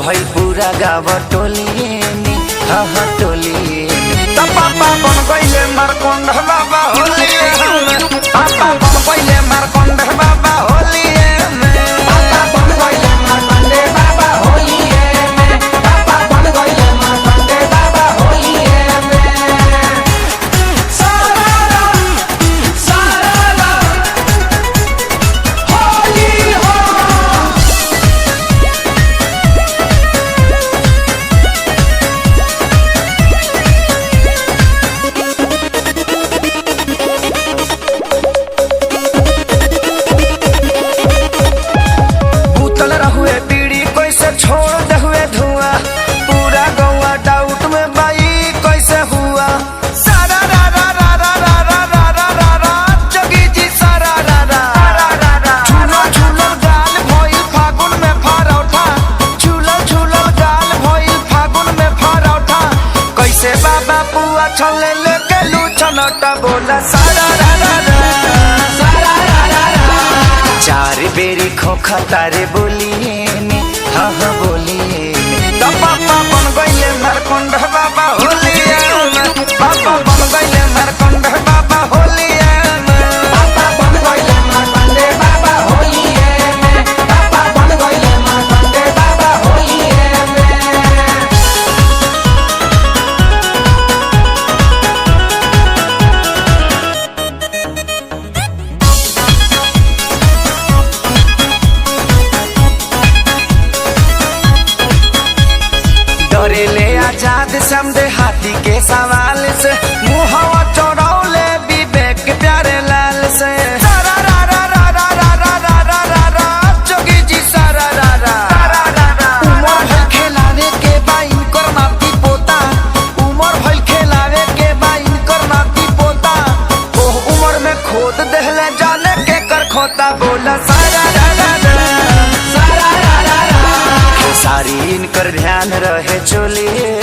भई पूरा गाँव टोलिए में, हाँ टोलिए में। पापा बन गईले मारकंड बाबा होलिए में, पापा बन गईले मारकंड बाबा होलिए में, पापा बन गईले मारकंड बाबा होलिए में, पापा बन गईले मारकंड बाबा होलिए में। सारा सारा होली हो। छोड़ दे हुए धुआं पूरा गौवा डाउट में बाई कैसे हुआ। सारा रा रा रा रा रा रा रा रा रा रा जोगी जी सारा रा रा रा रा। झूलो झूलो गाल भइल फागुन में फरौठा, झूलो झूलो गाल भइल फागुन में फरौठा। कैसे बाबा पुआ छले लेके लूछनटा बोला सारा रा रा रा सारा रा रा रा। चार बेरी खोखा तारे बोलिए हाँ बोलिए तो पापा बन गईले मारकंड बाबा होलिए में, पापा बन गईले मारकंड बाबा होलिए में, पापा बन गईले मारकंड बाबा होलिए में, पापा बन गईले मारकंड बाबा होलिए में। डरेले आजाद समझे हाथी के सवाल से, मुहवा चौड़ौले विवेक प्यारे लाल से। सारा रा रा रा रा रा रा रा रा रा रा जोगी जी सारा रा रा रा रा। उमर भइल खेलावे के बा इनकर नाती पोता, उमर भइल खेलावे के बा इनकर नाती पोता। ओह उमर में खोद देहले जाने के कर खोता बोला सारा रा रा रा सारा रा रा रा। सारी इनकर ध्यान रहे चोलिए